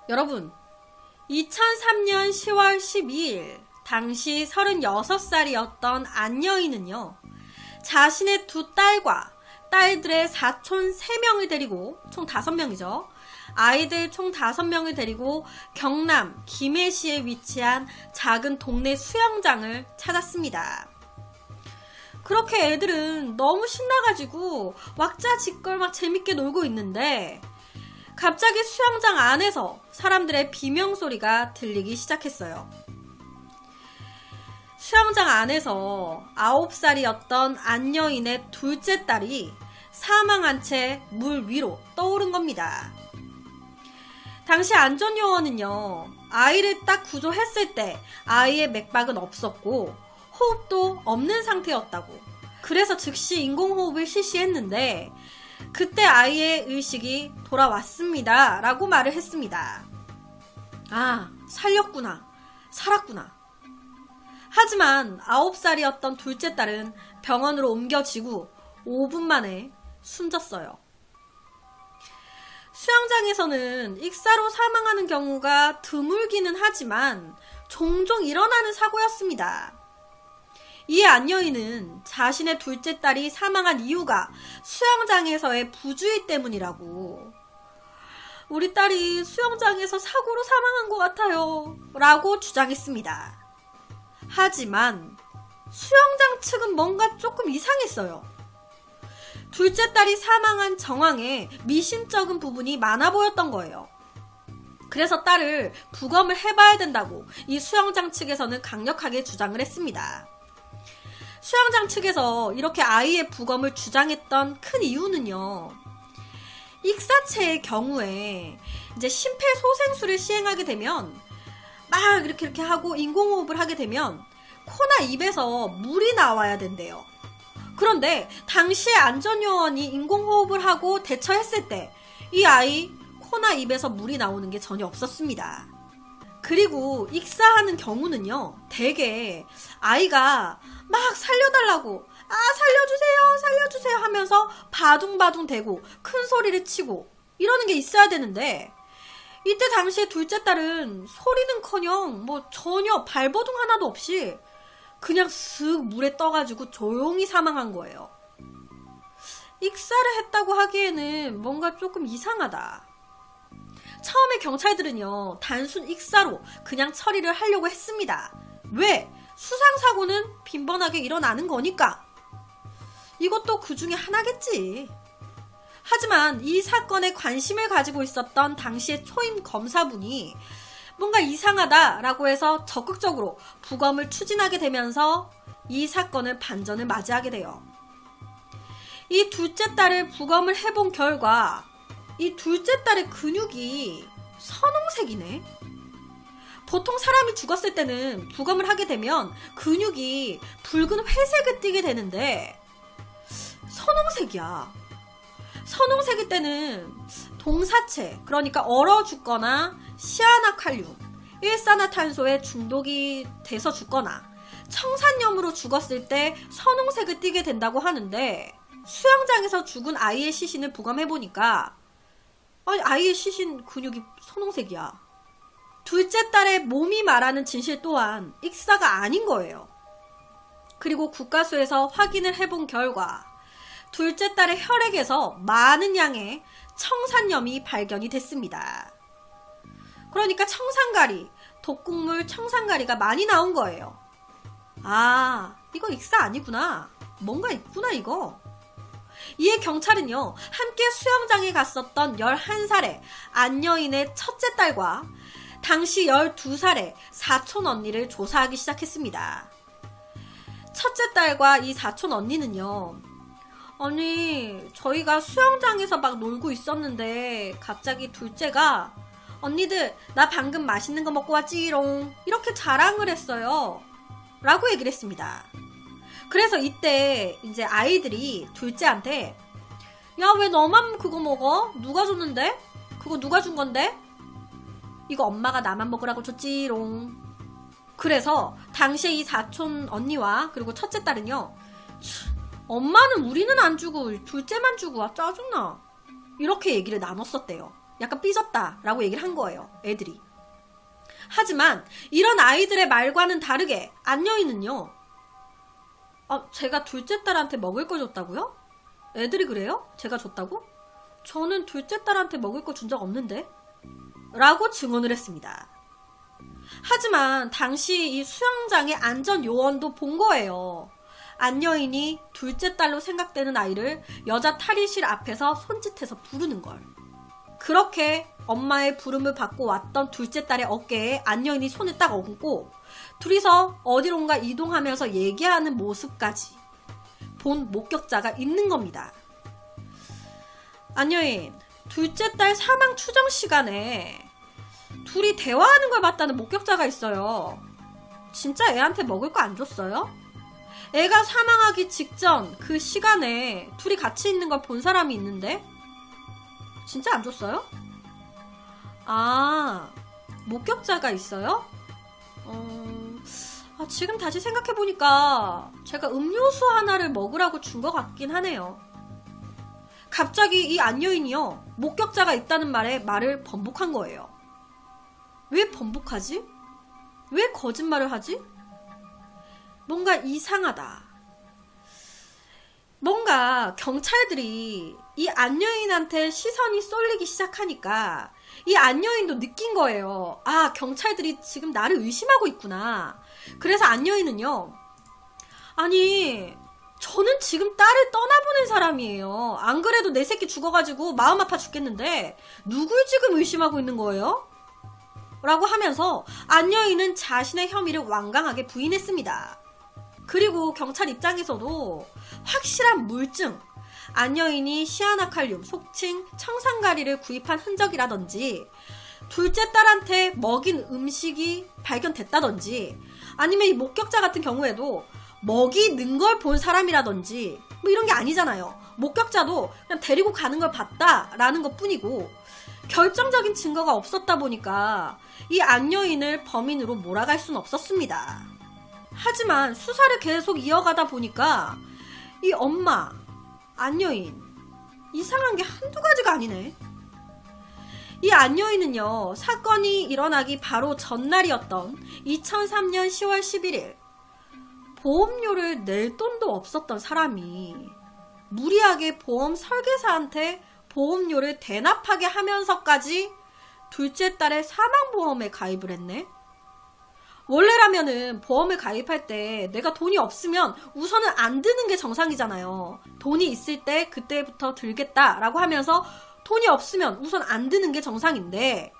여러분, 2003년 10월 12일 당시 36살이었던 안 여인은요, 자신의 두 딸과 딸들의 사촌 3명을 데리고, 총 5명이죠. 아이들 총 5명을 데리고 경남 김해시에 위치한 작은 동네 수영장을 찾았습니다. 그렇게 애들은 너무 신나가지고 왁자지껄 막 재밌게 놀고 있는데 갑자기 수영장 안에서 사람들의 비명소리가 들리기 시작했어요. 수영장 안에서 9살이었던 안 여인의 둘째 딸이 사망한 채 물 위로 떠오른 겁니다. 당시 안전요원은요, 아이를 딱 구조했을 때 아이의 맥박은 없었고 호흡도 없는 상태였다고. 그래서 즉시 인공호흡을 실시했는데 그때 아이의 의식이 돌아왔습니다 라고 말을 했습니다. 아, 살렸구나, 살았구나. 하지만 9살이었던 둘째 딸은 병원으로 옮겨지고 5분 만에 숨졌어요. 수영장에서는 익사로 사망하는 경우가 드물기는 하지만 종종 일어나는 사고였습니다. 이에 안 여인은 자신의 둘째 딸이 사망한 이유가 수영장에서의 부주의 때문이라고, 우리 딸이 수영장에서 사고로 사망한 것 같아요 라고 주장했습니다. 하지만 수영장 측은 뭔가 조금 이상했어요. 둘째 딸이 사망한 정황에 미심쩍은 부분이 많아 보였던 거예요. 그래서 딸을 부검을 해봐야 된다고 이 수영장 측에서는 강력하게 주장을 했습니다. 수영장 측에서 이렇게 아이의 부검을 주장했던 큰 이유는요, 익사체의 경우에 이제 심폐소생술을 시행하게 되면 막 이렇게 하고 인공호흡을 하게 되면 코나 입에서 물이 나와야 된대요. 그런데 당시에 안전요원이 인공호흡을 하고 대처했을 때 이 아이 코나 입에서 물이 나오는 게 전혀 없었습니다. 그리고 익사하는 경우는요, 대개 아이가 막 살려달라고, 아 살려주세요 살려주세요 하면서 바둥바둥 대고 큰 소리를 치고 이러는 게 있어야 되는데, 이때 당시에 둘째 딸은 소리는커녕 뭐 전혀 발버둥 하나도 없이 그냥 쓱 물에 떠가지고 조용히 사망한 거예요. 익사를 했다고 하기에는 뭔가 조금 이상하다. 처음에 경찰들은요, 단순 익사로 그냥 처리를 하려고 했습니다. 왜? 수상사고는 빈번하게 일어나는 거니까. 이것도 그 중에 하나겠지. 하지만 이 사건에 관심을 가지고 있었던 당시의 초임 검사분이 뭔가 이상하다라고 해서 적극적으로 부검을 추진하게 되면서 이 사건을 반전을 맞이하게 돼요. 이 둘째 딸을 부검을 해본 결과 이 둘째 딸의 근육이 선홍색이네. 보통 사람이 죽었을 때는 부검을 하게 되면 근육이 붉은 회색을 띠게 되는데 선홍색이야. 선홍색일 때는 동사체, 그러니까 얼어 죽거나 시아나칼륨, 일산화탄소에 중독이 돼서 죽거나 청산염으로 죽었을 때 선홍색을 띠게 된다고 하는데, 수영장에서 죽은 아이의 시신을 부검해보니까 아이의 시신 근육이 선홍색이야. 둘째 딸의 몸이 말하는 진실 또한 익사가 아닌 거예요. 그리고 국가수에서 확인을 해본 결과 둘째 딸의 혈액에서 많은 양의 청산염이 발견이 됐습니다. 그러니까 청산가리, 독극물 청산가리가 많이 나온 거예요. 아, 이거 익사 아니구나. 뭔가 있구나 이거. 이에 경찰은요, 함께 수영장에 갔었던 11살의 안 여인의 첫째 딸과 당시 12살의 사촌 언니를 조사하기 시작했습니다. 첫째 딸과 이 사촌 언니는요, 아니 저희가 수영장에서 막 놀고 있었는데 갑자기 둘째가 언니들 나 방금 맛있는 거 먹고 왔지롱 이렇게 자랑을 했어요 라고 얘기를 했습니다. 그래서 이때 이제 아이들이 둘째한테 야, 왜 너만 그거 먹어? 누가 줬는데? 그거 누가 준 건데? 이거 엄마가 나만 먹으라고 줬지롱. 그래서 당시에 이 사촌 언니와 그리고 첫째 딸은요, 엄마는 우리는 안 주고 둘째만 주고 와 짜증나, 이렇게 얘기를 나눴었대요. 약간 삐졌다라고 얘기를 한 거예요. 애들이. 하지만 이런 아이들의 말과는 다르게 안여인은요. 제가 둘째 딸한테 먹을 거 줬다고요? 애들이 그래요? 제가 줬다고? 저는 둘째 딸한테 먹을 거 준 적 없는데? 라고 증언을 했습니다. 하지만 당시 이 수영장의 안전 요원도 본 거예요. 안여인이 둘째 딸로 생각되는 아이를 여자 탈의실 앞에서 손짓해서 부르는 걸. 그렇게 엄마의 부름을 받고 왔던 둘째 딸의 어깨에 안여인이 손을 딱 얹고 둘이서 어디론가 이동하면서 얘기하는 모습까지 본 목격자가 있는 겁니다. 안여인, 둘째 딸 사망 추정 시간에 둘이 대화하는 걸 봤다는 목격자가 있어요. 진짜 애한테 먹을 거 안 줬어요? 애가 사망하기 직전 그 시간에 둘이 같이 있는 걸 본 사람이 있는데 진짜 안 줬어요? 목격자가 있어요? 지금 다시 생각해보니까 제가 음료수 하나를 먹으라고 준 것 같긴 하네요. 갑자기 이 안여인이요, 목격자가 있다는 말에 말을 번복한 거예요. 왜 번복하지? 왜 거짓말을 하지? 뭔가 이상하다. 뭔가 경찰들이 이 안여인한테 시선이 쏠리기 시작하니까 이 안여인도 느낀 거예요. 경찰들이 지금 나를 의심하고 있구나. 그래서 안여인은요, 아니, 저는 지금 딸을 떠나보낸 사람이에요. 안 그래도 내 새끼 죽어가지고 마음 아파 죽겠는데 누굴 지금 의심하고 있는 거예요? 라고 하면서 안여인은 자신의 혐의를 완강하게 부인했습니다. 그리고 경찰 입장에서도 확실한 물증, 안여인이 시아나칼륨, 속칭 청산가리를 구입한 흔적이라든지 둘째 딸한테 먹인 음식이 발견됐다든지 아니면 이 목격자 같은 경우에도 먹이는 걸 본 사람이라든지 뭐 이런 게 아니잖아요. 목격자도 그냥 데리고 가는 걸 봤다라는 것 뿐이고 결정적인 증거가 없었다 보니까 이 안여인을 범인으로 몰아갈 수는 없었습니다. 하지만 수사를 계속 이어가다 보니까 이 엄마, 안여인, 이상한 게 한두 가지가 아니네. 이 안여인은요, 사건이 일어나기 바로 전날이었던 2003년 10월 11일 보험료를 낼 돈도 없었던 사람이 무리하게 보험 설계사한테 보험료를 대납하게 하면서까지 둘째 딸의 사망보험에 가입을 했네. 원래라면은 보험을 가입할 때 내가 돈이 없으면 우선은 안 드는 게 정상이잖아요. 돈이 있을 때 그때부터 들겠다라고 하면서 돈이 없으면 우선 안 드는 게 정상인데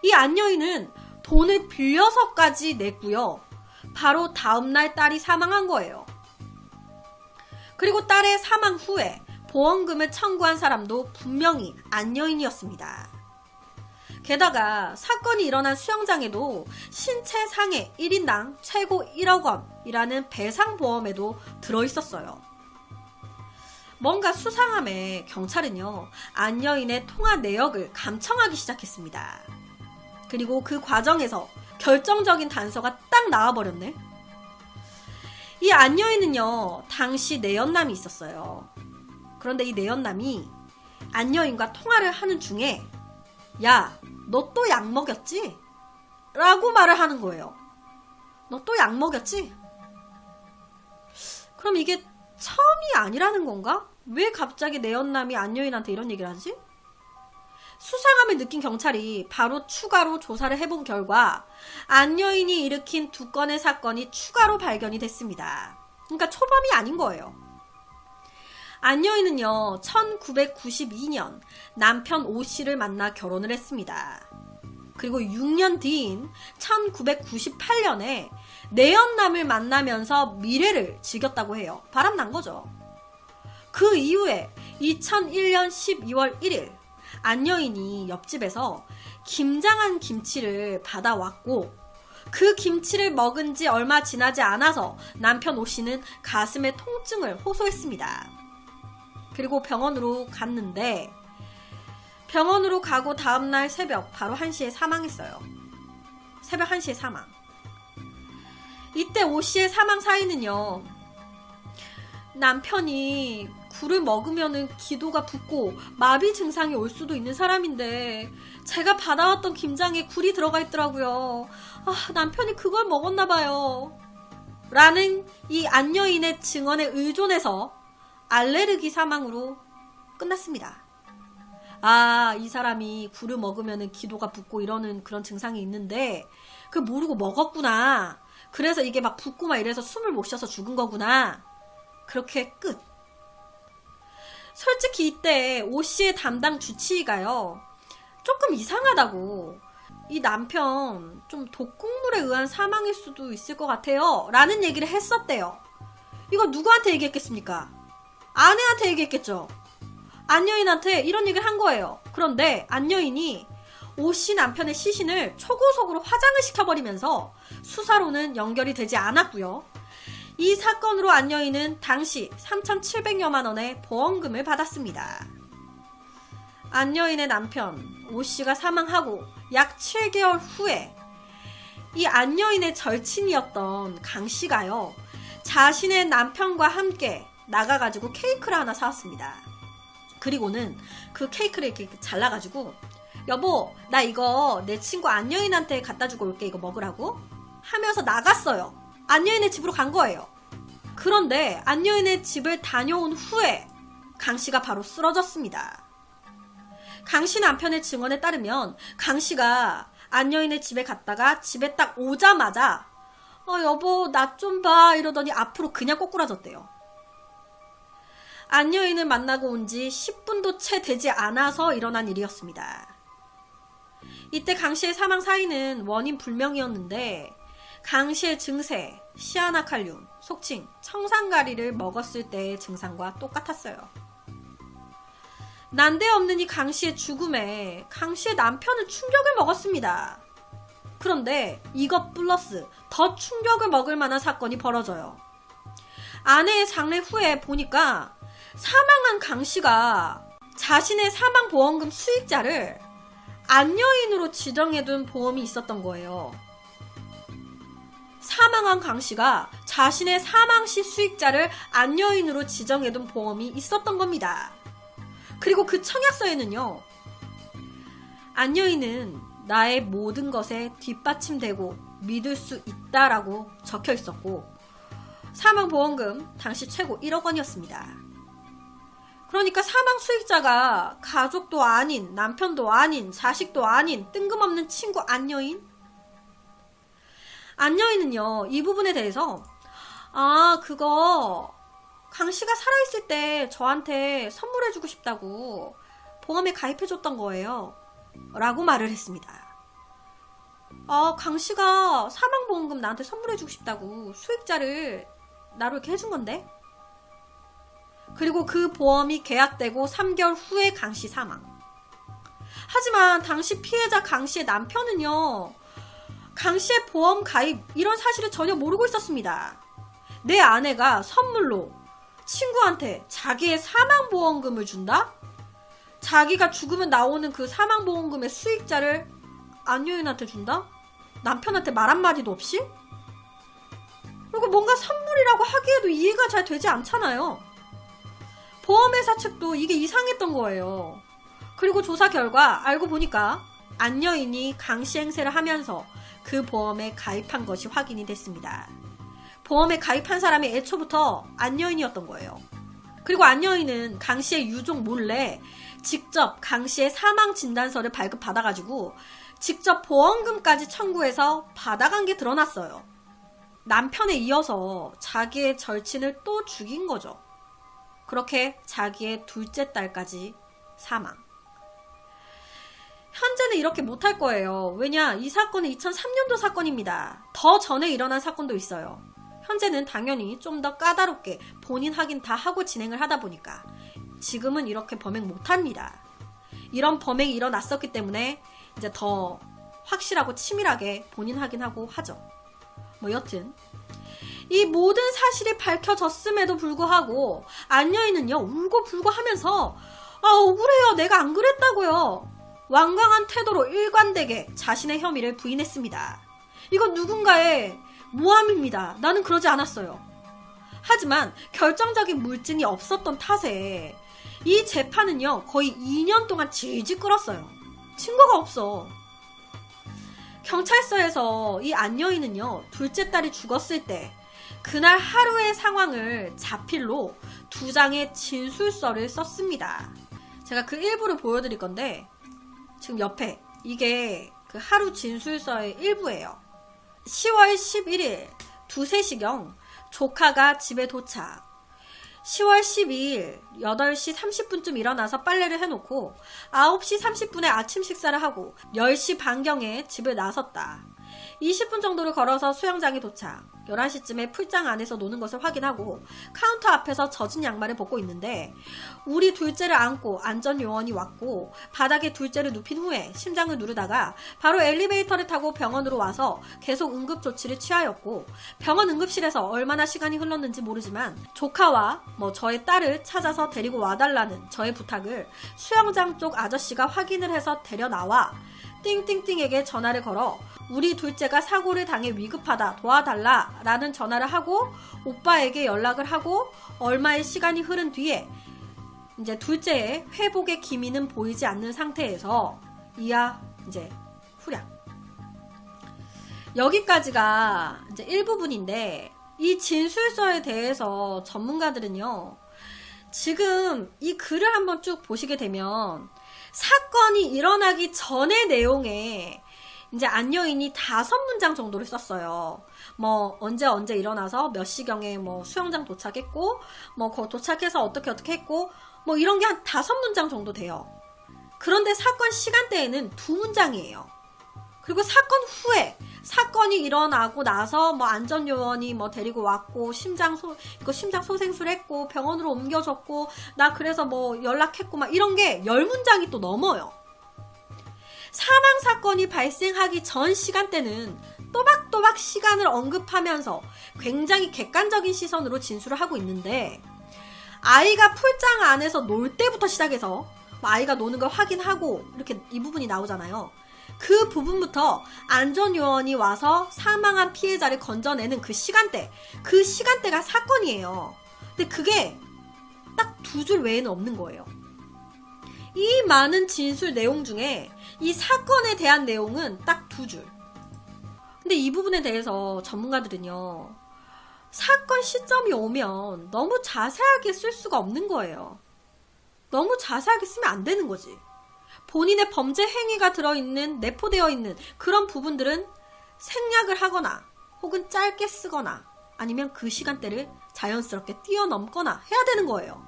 이 안여인은 돈을 빌려서까지 냈고요. 바로 다음날 딸이 사망한 거예요. 그리고 딸의 사망 후에 보험금을 청구한 사람도 분명히 안여인이었습니다. 게다가 사건이 일어난 수영장에도 신체 상해 1인당 최고 1억 원이라는 배상보험에도 들어있었어요. 뭔가 수상함에 경찰은요, 안여인의 통화 내역을 감청하기 시작했습니다. 그리고 그 과정에서 결정적인 단서가 딱 나와버렸네. 이 안여인은요, 당시 내연남이 있었어요. 그런데 이 내연남이 안여인과 통화를 하는 중에 야, 너 또 약 먹였지? 라고 말을 하는 거예요. 너 또 약 먹였지? 그럼 이게 처음이 아니라는 건가? 왜 갑자기 내연남이 안여인한테 이런 얘기를 하지? 수상함을 느낀 경찰이 바로 추가로 조사를 해본 결과 안여인이 일으킨 2건의 사건이 추가로 발견이 됐습니다. 그러니까 초범이 아닌 거예요. 안여인은요, 1992년 남편 오 씨를 만나 결혼을 했습니다. 그리고 6년 뒤인 1998년에 내연남을 만나면서 미래를 즐겼다고 해요. 바람난 거죠. 그 이후에 2001년 12월 1일 안여인이 옆집에서 김장한 김치를 받아왔고 그 김치를 먹은 지 얼마 지나지 않아서 남편 오 씨는 가슴에 통증을 호소했습니다. 그리고 병원으로 갔는데 병원으로 가고 다음날 새벽 바로 1시에 사망했어요. 새벽 1시에 사망. 이때 오 씨의 사망 사인은요, 남편이 굴을 먹으면은 기도가 붓고 마비 증상이 올 수도 있는 사람인데 제가 받아왔던 김장에 굴이 들어가 있더라고요. 남편이 그걸 먹었나 봐요. 라는 이 안여인의 증언에 의존해서 알레르기 사망으로 끝났습니다. 이 사람이 굴을 먹으면 기도가 붓고 이러는 그런 증상이 있는데 그걸 모르고 먹었구나. 그래서 이게 막 붓고 막 이래서 숨을 못 쉬어서 죽은 거구나. 그렇게 끝. 솔직히 이때 오 씨의 담당 주치의가요, 조금 이상하다고, 이 남편 좀 독극물에 의한 사망일 수도 있을 것 같아요 라는 얘기를 했었대요. 이거 누구한테 얘기했겠습니까? 아내한테 얘기했겠죠. 안여인한테 이런 얘기를 한 거예요. 그런데 안여인이 오 씨 남편의 시신을 초고속으로 화장을 시켜버리면서 수사로는 연결이 되지 않았고요. 이 사건으로 안여인은 당시 3,700여만 원의 보험금을 받았습니다. 안여인의 남편 오 씨가 사망하고 약 7개월 후에 이 안여인의 절친이었던 강 씨가요, 자신의 남편과 함께 나가가지고 케이크를 하나 사왔습니다. 그리고는 그 케이크를 이렇게 잘라가지고, 여보, 나 이거 내 친구 안여인한테 갖다 주고 올게, 이거 먹으라고 하면서 나갔어요. 안여인의 집으로 간 거예요. 그런데 안여인의 집을 다녀온 후에 강씨가 바로 쓰러졌습니다. 강씨 남편의 증언에 따르면 강씨가 안여인의 집에 갔다가 집에 딱 오자마자 여보 나 좀 봐 이러더니 앞으로 그냥 꼬꾸라졌대요. 안여인을 만나고 온 지 10분도 채 되지 않아서 일어난 일이었습니다. 이때 강씨의 사망 사인은 원인 불명이었는데 강씨의 증세, 시아나칼륨, 속칭 청산가리를 먹었을 때의 증상과 똑같았어요. 난데없는 이 강씨의 죽음에 강씨의 남편은 충격을 먹었습니다. 그런데 이것 플러스 더 충격을 먹을 만한 사건이 벌어져요. 아내의 장례 후에 보니까 사망한 강씨가 자신의 사망보험금 수익자를 안여인으로 지정해둔 보험이 있었던 거예요. 사망한 강씨가 자신의 사망시 수익자를 안여인으로 지정해둔 보험이 있었던 겁니다. 그리고 그 청약서에는요, 안여인은 나의 모든 것에 뒷받침되고 믿을 수 있다라고 적혀 있었고, 사망보험금 당시 최고 1억 원이었습니다. 그러니까 사망 수익자가 가족도 아닌, 남편도 아닌, 자식도 아닌 뜬금없는 친구 안여인? 안여인은요, 이 부분에 대해서 그거 강씨가 살아있을 때 저한테 선물해주고 싶다고 보험에 가입해줬던 거예요 라고 말을 했습니다. 강씨가 사망보험금 나한테 선물해주고 싶다고 수익자를 나로 이렇게 해준 건데? 그리고 그 보험이 계약되고 3개월 후에 강씨 사망. 하지만 당시 피해자 강씨의 남편은요, 강씨의 보험 가입 이런 사실을 전혀 모르고 있었습니다. 내 아내가 선물로 친구한테 자기의 사망보험금을 준다? 자기가 죽으면 나오는 그 사망보험금의 수익자를 안여인한테 준다? 남편한테 말 한마디도 없이? 그리고 뭔가 선물이라고 하기에도 이해가 잘 되지 않잖아요. 보험회사 측도 이게 이상했던 거예요. 그리고 조사 결과 알고 보니까 안여인이 강씨 행세를 하면서 그 보험에 가입한 것이 확인이 됐습니다. 보험에 가입한 사람이 애초부터 안여인이었던 거예요. 그리고 안여인은 강씨의 유족 몰래 직접 강씨의 사망 진단서를 발급받아가지고 직접 보험금까지 청구해서 받아간 게 드러났어요. 남편에 이어서 자기의 절친을 또 죽인 거죠. 그렇게 자기의 둘째 딸까지 사망. 현재는 이렇게 못할 거예요. 왜냐, 이 사건은 2003년도 사건입니다. 더 전에 일어난 사건도 있어요. 현재는 당연히 좀 더 까다롭게 본인 확인 다 하고 진행을 하다 보니까 지금은 이렇게 범행 못합니다. 이런 범행이 일어났었기 때문에 이제 더 확실하고 치밀하게 본인 확인하고 하죠. 여튼 이 모든 사실이 밝혀졌음에도 불구하고 안여인은요, 울고 불고 하면서 억울해요, 내가 안 그랬다고요, 완강한 태도로 일관되게 자신의 혐의를 부인했습니다. 이건 누군가의 모함입니다. 나는 그러지 않았어요. 하지만 결정적인 물증이 없었던 탓에 이 재판은요 거의 2년 동안 질질 끌었어요. 증거가 없어. 경찰서에서 이 안여인은요 둘째 딸이 죽었을 때 그날 하루의 상황을 자필로 2장의 진술서를 썼습니다. 제가 그 일부를 보여드릴 건데 지금 옆에 이게 그 하루 진술서의 일부예요. 10월 11일 2, 3시경 조카가 집에 도착. 10월 12일 8시 30분쯤 일어나서 빨래를 해놓고 9시 30분에 아침 식사를 하고 10시 반경에 집을 나섰다. 20분 정도를 걸어서 수영장에 도착. 11시쯤에 풀장 안에서 노는 것을 확인하고 카운터 앞에서 젖은 양말을 벗고 있는데 우리 둘째를 안고 안전요원이 왔고 바닥에 둘째를 눕힌 후에 심장을 누르다가 바로 엘리베이터를 타고 병원으로 와서 계속 응급조치를 취하였고 병원 응급실에서 얼마나 시간이 흘렀는지 모르지만 조카와 저의 딸을 찾아서 데리고 와달라는 저의 부탁을 수영장 쪽 아저씨가 확인을 해서 데려나와 띵띵띵에게 전화를 걸어 우리 둘째가 사고를 당해 위급하다 도와달라 라는 전화를 하고 오빠에게 연락을 하고 얼마의 시간이 흐른 뒤에 이제 둘째의 회복의 기미는 보이지 않는 상태에서 이야 이제 후략. 여기까지가 이제 일부분인데 이 진술서에 대해서 전문가들은요 지금 이 글을 한번 쭉 보시게 되면 사건이 일어나기 전의 내용에 이제 안여인이 5문장 정도를 썼어요. 언제 일어나서 몇 시경에 수영장 도착했고 도착해서 어떻게 했고 이런 게 한 5문장 정도 돼요. 그런데 사건 시간대에는 2문장이에요. 그리고 사건 후에 사건이 일어나고 나서 안전요원이 데리고 왔고 심장 소생술 했고 병원으로 옮겨졌고 나 그래서 연락했고 이런 게 10문장이 또 넘어요. 사망 사건이 발생하기 전 시간대는 또박또박 시간을 언급하면서 굉장히 객관적인 시선으로 진술을 하고 있는데 아이가 풀장 안에서 놀 때부터 시작해서 아이가 노는 걸 확인하고 이렇게 이 부분이 나오잖아요. 그 부분부터 안전요원이 와서 사망한 피해자를 건져내는 그 시간대가 사건이에요. 근데 그게 딱 2줄 외에는 없는 거예요. 이 많은 진술 내용 중에 이 사건에 대한 내용은 딱 2줄. 근데 이 부분에 대해서 전문가들은요 사건 시점이 오면 너무 자세하게 쓸 수가 없는 거예요. 너무 자세하게 쓰면 안 되는 거지. 본인의 범죄 행위가 들어있는 내포되어 있는 그런 부분들은 생략을 하거나 혹은 짧게 쓰거나 아니면 그 시간대를 자연스럽게 뛰어넘거나 해야 되는 거예요.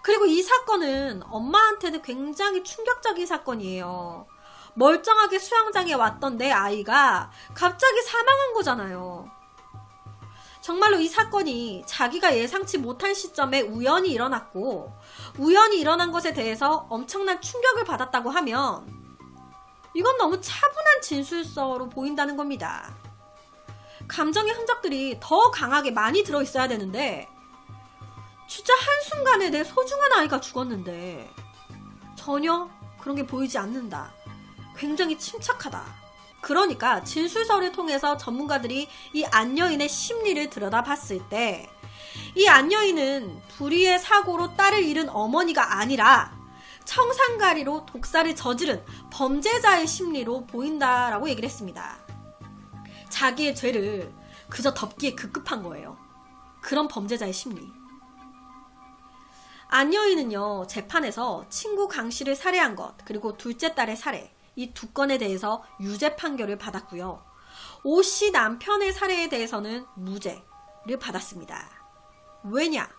그리고 이 사건은 엄마한테는 굉장히 충격적인 사건이에요. 멀쩡하게 수영장에 왔던 내 아이가 갑자기 사망한 거잖아요. 정말로 이 사건이 자기가 예상치 못한 시점에 우연히 일어났고 우연히 일어난 것에 대해서 엄청난 충격을 받았다고 하면 이건 너무 차분한 진술서로 보인다는 겁니다. 감정의 흔적들이 더 강하게 많이 들어있어야 되는데 진짜 한순간에 내 소중한 아이가 죽었는데 전혀 그런 게 보이지 않는다. 굉장히 침착하다. 그러니까 진술서를 통해서 전문가들이 이 안여인의 심리를 들여다봤을 때 이 안여인은 불의의 사고로 딸을 잃은 어머니가 아니라 청산가리로 독사를 저지른 범죄자의 심리로 보인다라고 얘기를 했습니다. 자기의 죄를 그저 덮기에 급급한 거예요. 그런 범죄자의 심리. 안여인은요 재판에서 친구 강 씨를 살해한 것 그리고 둘째 딸의 살해 이 2건에 대해서 유죄 판결을 받았고요. 오 씨 남편의 살해에 대해서는 무죄를 받았습니다. 왜냐?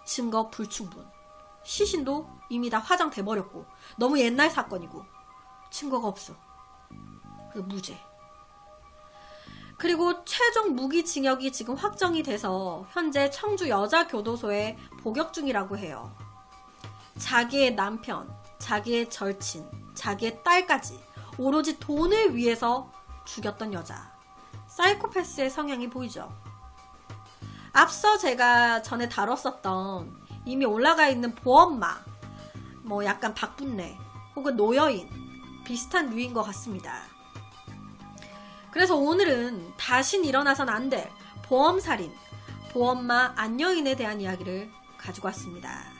증거 불충분. 시신도 이미 다 화장돼 버렸고 너무 옛날 사건이고 증거가 없어. 그래서 무죄. 그리고 최종 무기징역이 지금 확정이 돼서 현재 청주 여자교도소에 복역 중이라고 해요. 자기의 남편, 자기의 절친, 자기의 딸까지 오로지 돈을 위해서 죽였던 여자. 사이코패스의 성향이 보이죠. 앞서 제가 전에 다뤘었던 이미 올라가 있는 보엄마, 약간 박분내 혹은 노여인 비슷한 류인 것 같습니다. 그래서 오늘은 다신 일어나선 안 될 보험살인, 도엄마 안여인에 대한 이야기를 가지고 왔습니다.